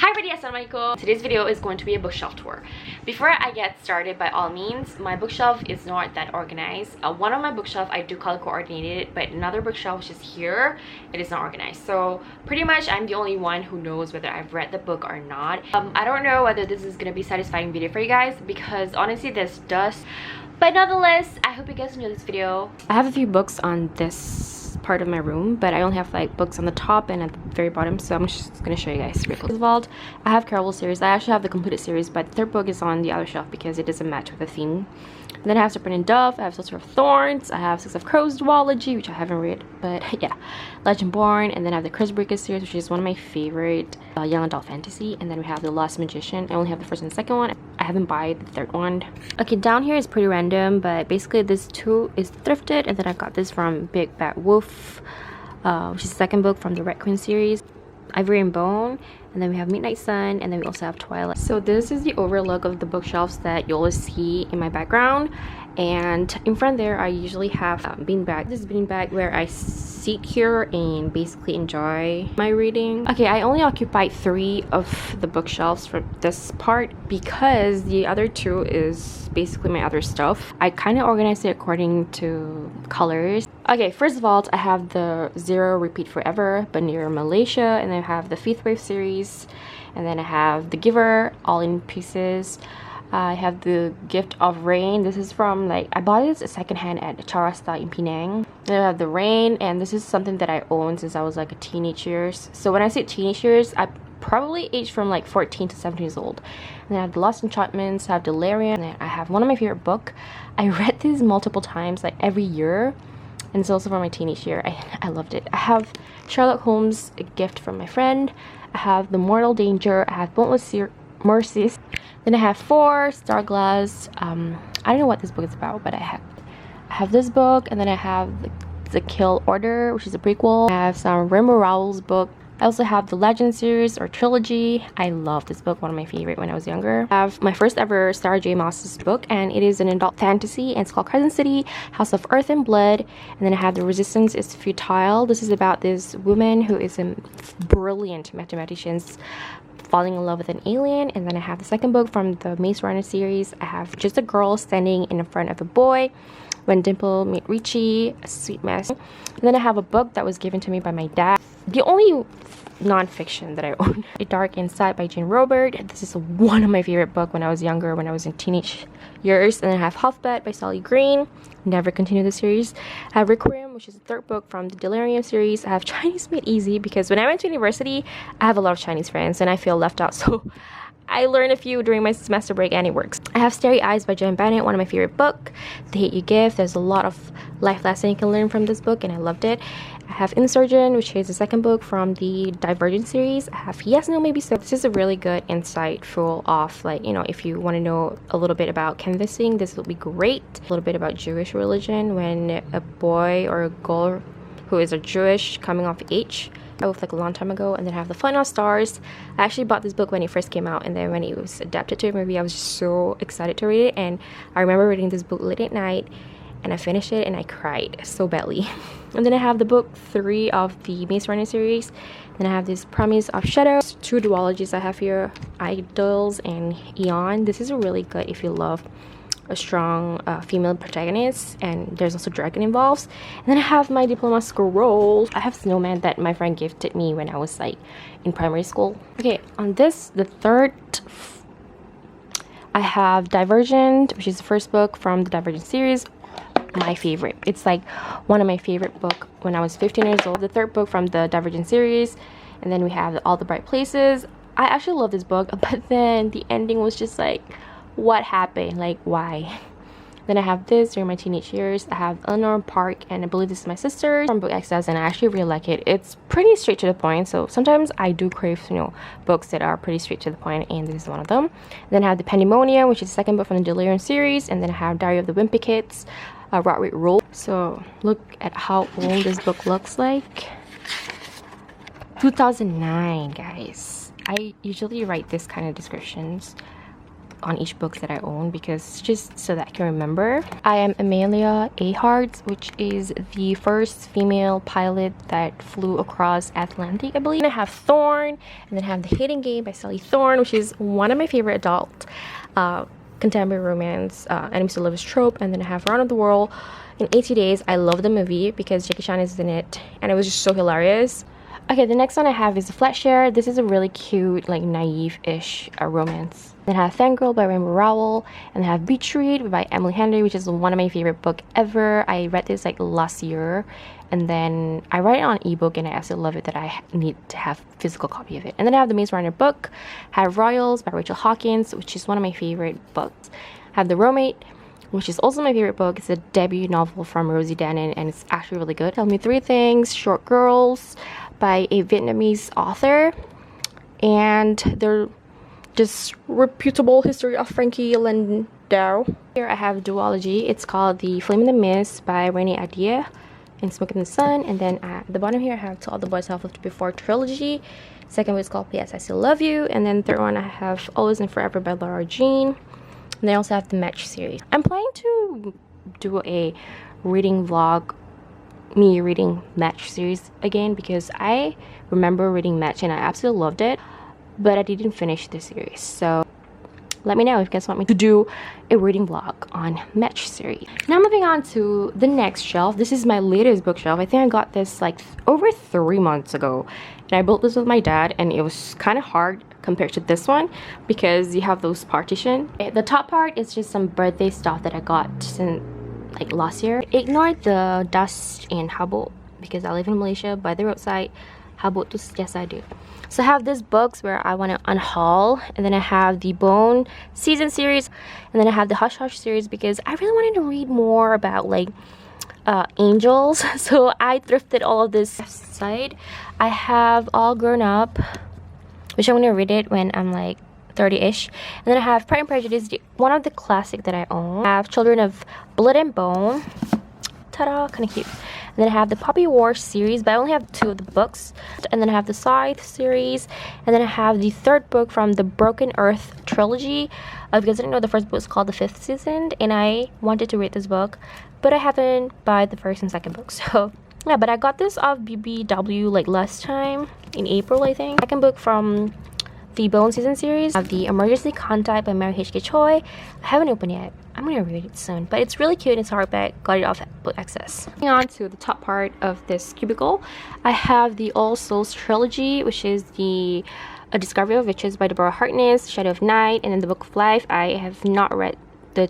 Hi everybody, assalamualaikum. Today's video is going to be a bookshelf tour. Before I get started, by all means, my bookshelf is not that organized. One of my bookshelf I do color coordinated, but another bookshelf which is here, it is not organized. So pretty much I'm the only one who knows whether I've read the book or not. I don't know whether this is gonna be a satisfying video for you guys because honestly there's dust. But nonetheless, I hope you guys enjoy this video. I have a few books on this part of my room, but I only have like books on the top and at the very bottom, so I'm just gonna show you guys real quick. First of all, I have Carol series. I actually have the completed series, but the third book is on the other shelf because it doesn't match with the theme. And then I have Serpent and Dove, I have Sister of Thorns, I have Six of Crows duology, which I haven't read, but yeah, Legend Born, and then I have the Curse Breaker series, which is one of my favorite young adult fantasy, and then we have The Lost Magician. I only have the first and the second one. I haven't bought the third one. Okay, down here is pretty random, but basically this too is thrifted, and then I got this from Big Bad Wolf, which is the second book from the Red Queen series. Ivory and Bone, and then we have Midnight Sun, and then we also have Twilight. So this is the overlook of the bookshelves that you'll see in my background, and in front there I usually have beanbag. This is beanbag where I sit here and basically enjoy my reading. Okay, I only occupied 3 of the bookshelves for this part because the other 2 is basically my other stuff. I kind of organized it according to colors. Okay, first of all, I have the Zero Repeat Forever, but near Malaysia, and then I have the Fifth Wave series, and then I have The Giver, all in pieces. I have the Gift of Rain. This is from I bought this secondhand at Charasta in Penang. Then I have The Rain, and this is something that I owned since I was like a teenage years. So when I say teenage years, I probably aged from like 14 to 17 years old. And then I have The Lost Enchantments, I have Delirium, and then I have one of my favorite book. I read this multiple times, like every year. And it's also from my teenage year. I loved it. I have Sherlock Holmes, A Gift from My Friend. I have The Mortal Danger. I have Boundless Mercies. Then I have 4, Starglass. I don't know what this book is about, but I have this book, and then I have the Kill Order, which is a prequel. I have some Rainbow Rowell's book. I also have the Legend series or trilogy. I love this book, one of my favorite when I was younger. I have my first ever Sarah J Maas's book, and it is an adult fantasy, and it's called Crescent City, House of Earth and Blood. And then I have The Resistance is Futile. This is about this woman who is a brilliant mathematician falling in love with an alien. And then I have the second book from the Maze Runner series. I have just a girl standing in front of a boy. When Dimple Meet Richie, A Sweet Mess. And then I have a book that was given to me by my dad. The only non-fiction that I own. A Dark Inside by Jane Robert. This is one of my favorite books when I was younger, when I was in teenage years. And then I have Halfbet by Sally Green. Never continued the series. I have Requiem, which is the third book from the Delirium series. I have Chinese Made Easy because when I went to university, I have a lot of Chinese friends and I feel left out. So I learned a few during my semester break and it works. I have Starry Eyes by Jen Bennett, one of my favorite books. The Hate You Give. There's a lot of life lesson you can learn from this book and I loved it. I have Insurgent, which is the second book from the Divergent series. I have Yes, No, Maybe So. This is a really good insight full of if you want to know a little bit about canvassing, this will be great. A little bit about Jewish religion when a boy or a girl who is a Jewish coming of age. With a long time ago. And then I have The Flight of Stars. I actually bought this book when it first came out, and then when it was adapted to a movie I was just so excited to read it. And I remember reading this book late at night and I finished it and I cried so badly. And then I have the book 3 of the Maze Runner series. Then I have this Promise of Shadows. 2 duologies I have here, Idols and Eon. This is really good if you love a strong female protagonist, and there's also dragon involved. And then I have my Diploma Scroll. I have Snowman that my friend gifted me when I was in primary school. Okay, on this, the third, I have Divergent, which is the first book from the Divergent series. My favorite. It's one of my favorite book when I was 15 years old. The third book from the Divergent series. And then we have All the Bright Places. I actually love this book, but then the ending was just what happened? Why? Then I have this during my teenage years. I have Eleanor Park, and I believe this is my sister from Book Access, and I actually really like it. It's pretty straight to the point, so sometimes I do crave books that are pretty straight to the point, and this is one of them. Then I have The Pandemonium, which is the second book from the Delirium series, and then I have Diary of the Wimpy Kids, Roderick Rule. So look at how old this book looks like. 2009, guys. I usually write this kind of descriptions on each book that I own, because just so that I can remember. I am Amelia Earhart, which is the first female pilot that flew across Atlantic, I believe. And I have Thorn, and then I have The Hidden Game by Sally Thorne, which is one of my favorite adult contemporary romance enemies to lovers trope. And then I have Round of the World in 80 Days. I love the movie because Jackie Chan is in it, and it was just so hilarious. Okay, the next one I have is The Flatshare. This is a really cute, like, naive-ish romance. Then I have Fangirl by Rainbow Rowell, and I have Beach Read by Emily Henry, which is one of my favorite book ever. I read this like last year, and then I read it on ebook, and I absolutely love it that I need to have physical copy of it. And then I have the Maze Runner book, I have Royals by Rachel Hawkins, which is one of my favorite books. I have The Roommate, which is also my favorite book. It's a debut novel from Rosie Danan, and it's actually really good. Tell Me Three Things, Short Girls by a Vietnamese author, and they're just reputable history of Frankie Landau. Here I have duology. It's called The Flame in the Mist by Renee Adia and Smoke in the Sun. And then at the bottom here I have To All the Boys I've Loved Before trilogy. Second one is called P.S. I Still Love You. And then third one I have Always and Forever by Laura Jean. And I also have the Match series. I'm planning to do a reading vlog, me reading Match series again, because I remember reading Match and I absolutely loved it, but I didn't finish the series. So let me know if you guys want me to do a reading vlog on Match series. Now moving on to the next shelf. This is my latest bookshelf. I think I got this like over 3 months ago, and I built this with my dad, and it was kind of hard compared to this one because you have those partition. The top part is just some birthday stuff that I got since like last year. Ignore the dust and habuk because I live in Malaysia by the roadside. Habuk tu yes I do. So I have these books where I want to unhaul, and then I have the Bone season series, and then I have the Hush Hush series because I really wanted to read more about like angels. So I thrifted all of this side. I have All Grown Up, which I'm going to read it when I'm like 30-ish. And then I have Pride and Prejudice, one of the classic that I own. I have Children of Blood and Bone. Ta-da, kind of cute. And then I have the Poppy War series, but I only have 2 of the books. And then I have the Scythe series. And then I have the 3rd book from the Broken Earth trilogy. Because I didn't know the first book was called The 5th Season, and I wanted to read this book, but I haven't bought the 1st and 2nd book. So yeah, but I got this off BBW like last time in April, I think. 2nd book from the Bone season series. I have the Emergency Contact by Mary H.K. Choi. I haven't opened it yet. I'm gonna read it soon, but it's really cute. It's hardback. Got it off Book Access. Moving on to the top part of this cubicle, I have the All Souls trilogy, which is the A Discovery of Witches by Deborah Harkness, Shadow of Night, and then the Book of Life. I have not read the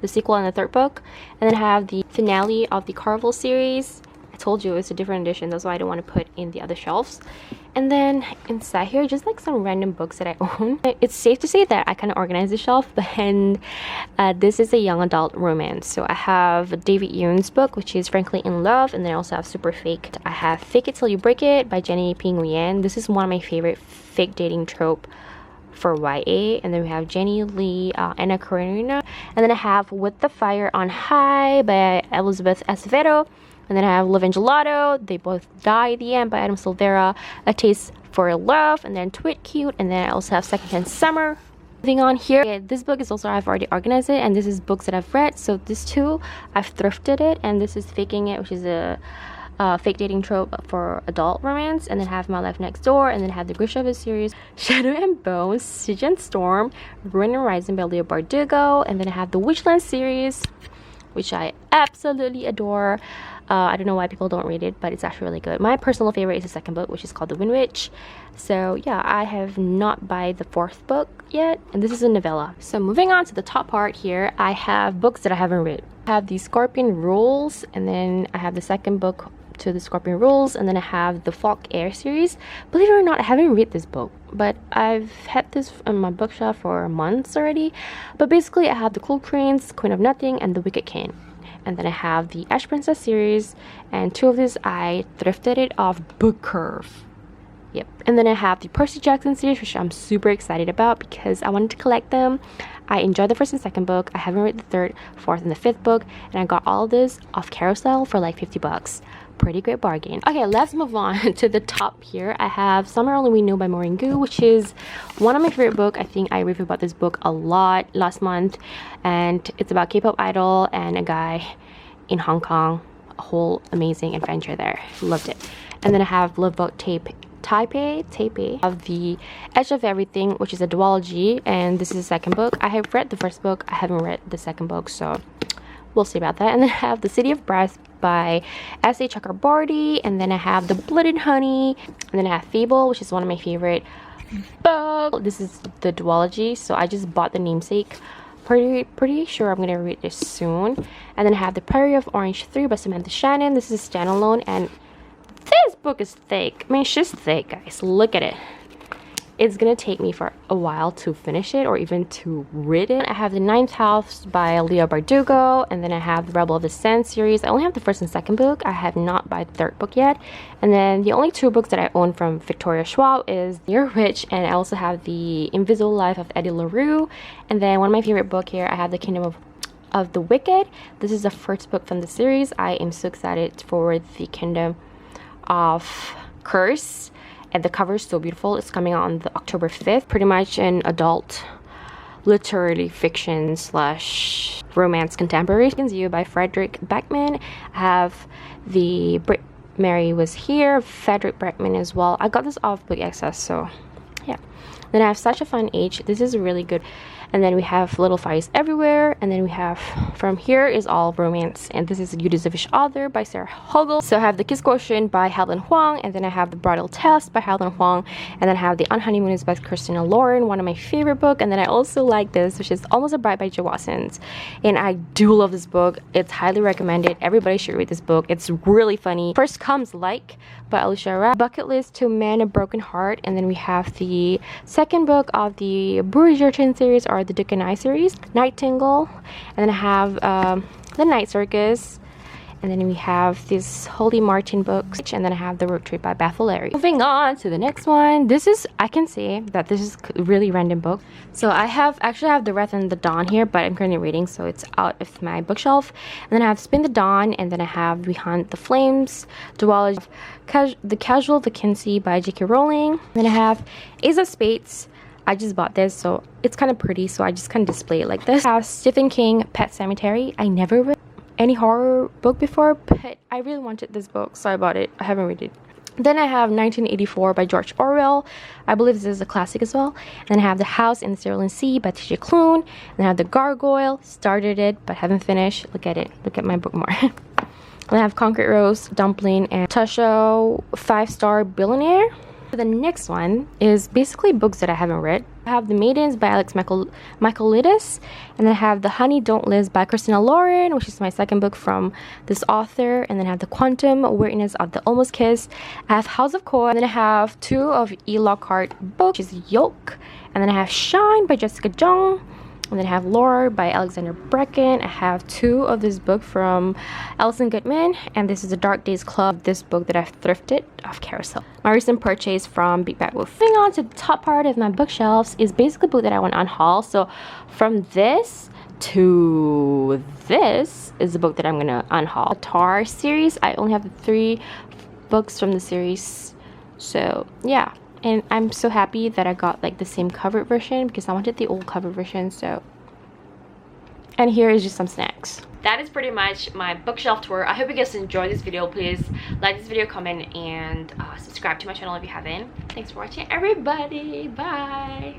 sequel and the 3rd book. And then I have the finale of the Carvel series. I told you it's a different edition, that's why I don't want to put in the other shelves. And then inside here, just like some random books that I own. It's safe to say that I kind of organized the shelf, and this is a young adult romance. So I have David Yoon's book, which is Frankly in Love, and then I also have Super Fake. I have Fake It Till You Break It by Jenny Ping Nguyen. This is one of my favorite fake dating trope for YA. And then we have Jenny Lee, Anna Karenina. And then I have With the Fire on High by Elizabeth Acevedo. And then I have Love and Gelato, They Both Die at the End by Adam Silvera, A Taste for Love, and then Twit Cute, and then I also have Secondhand Summer. Moving on here, yeah, this book is also, I've already organized it, and this is books that I've read. So this too, I've thrifted it, and this is Faking It, which is a fake dating trope for adult romance. And then I have My Life Next Door, and then I have the Grishova series, Shadow and Bone, Siege and Storm, Ruin and Rising by Leah Bardugo, and then I have the Witchland series, which I absolutely adore. I don't know why people don't read it, but it's actually really good. My personal favorite is the 2nd book, which is called The Wind Witch. So yeah, I have not bought the 4th book yet, and this is a novella. So moving on to the top part here, I have books that I haven't read. I have the Scorpion Rules, and then I have the 2nd book to the Scorpion Rules, and then I have the Falk Air series. Believe it or not, I haven't read this book, but I've had this on my bookshelf for months already. But basically, I have the Cool Prince, Queen of Nothing, and the Wicked King. And then I have the Ash Princess series, and 2 of these I thrifted it off Book Curve. Yep. And then I have the Percy Jackson series, which I'm super excited about because I wanted to collect them. I enjoyed the 1st and 2nd book. I haven't read the 3rd, 4th, and the 5th book, and I got all of this off Carousel for like 50 bucks. pretty great bargain. Okay, let's move on to the top here. I have Summer Only We Know by Maureen Gu, which is one of my favorite books. I think I reviewed about this book a lot last month, and it's about K-pop idol and a guy in Hong Kong. A whole amazing adventure there. Loved it. And then I have Love Boat Taipei of The Edge of Everything, which is a duology, and this is the second book. I have read the first book, I haven't read the second book, so we'll see about that. And then I have The City of Brass by S.A. Chakraborty, and then I have The Blood and Honey, and then I have Fable, which is one of my favorite books. This is the duology, so I just bought the namesake. Pretty sure I'm gonna read this soon. And then I have The Prairie of Orange 3 by Samantha Shannon. This is a standalone, and this book is thick. I mean, it's just thick, guys. Look at it. It's gonna take me for a while to finish it or even to read it. I have The Ninth House by Leah Bardugo, and then I have the Rebel of the Sand series. I only have the first and second book. I have not bought the third book yet. And then the only two books that I own from Victoria Schwab is You're Rich, and I also have The Invisible Life of Eddie LaRue. And then one of my favorite book here, I have The Kingdom of the Wicked. This is the first book from the series. I am so excited for The Kingdom of Curse, and the cover is so beautiful. It's coming out on the October 5th. Pretty much an adult literary fiction slash romance contemporary. You by Frederick Beckman. I have the Mary Was Here, Frederick Beckman as well. I got this off Book Access, so yeah. Then I have Such a Fun Age. This is really good. And then we have Little Fires Everywhere, and then we have From Here Is All Romance, and this is You Deserve a Other by Sarah Hogel. So I have The Kiss Quotient by Helen Huang, and then I have The Bridal Test by Helen Huang, and then I have The Unhoneymooners by Christina Lauren, one of my favorite books. And then I also like this, which is Almost a Bride by Jo Watsons, and I do love this book. It's highly recommended. Everybody should read this book. It's really funny. First comes Like by Alicia Ra, Bucket List to Man a Broken Heart, and then we have the second book of the Bridgerton series, or the Duke and I series, Nightingale, and then I have The Night Circus, and then we have this Holy Martin books, and then I have The Road Trip by Beth Valery. Moving on to the next one. This is, I can say that this is a really random book. So I actually have The Wrath and the Dawn here, but I'm currently reading, so it's out of my bookshelf. And then I have Spin the Dawn, and then I have We Hunt the Flames, duology of The Casual Vacancy by J.K. Rowling. And then I have Ace of Spades. I just bought this, so it's kind of pretty, so I just kind of display it like this. I have Stephen King, Pet Sematary. I never read any horror book before, but I really wanted this book, so I bought it. I haven't read it. Then I have 1984 by George Orwell. I believe this is a classic as well. And then I have The House in the Cerulean Sea by T.J. Klune. And I have The Gargoyle. Started it, but haven't finished. Look at it. Look at my bookmark. And I have Concrete Rose, Dumpling, and Tasha 5-Star Billionaire. The next one is basically books that I haven't read. I have The Maidens by Alex Michaelides, and then I have The Honey Don't Live by Christina Lauren, which is my second book from this author, and then I have The Quantum Weirdness of the Almost Kiss. I have House of Koi, and then I have two of E. Lockhart books, which is Yoke, and then I have Shine by Jessica Jung, and then I have Lore by Alexander Brecken. I have two of this book from Alison Goodman, and this is The Dark Days Club, this book that I've thrifted off Carousel. My recent purchase from Big Bad Wolf. Moving on to the top part of my bookshelves is basically a book that I want to unhaul. So from this to this is the book that I'm gonna unhaul. The Tar series. I only have the 3 books from the series, so yeah. And I'm so happy that I got like the same cover version because I wanted the old cover version. So, and here is just some snacks. That is pretty much my bookshelf tour. I hope you guys enjoyed this video. Please like this video, comment, and subscribe to my channel if you haven't. Thanks for watching, everybody. Bye.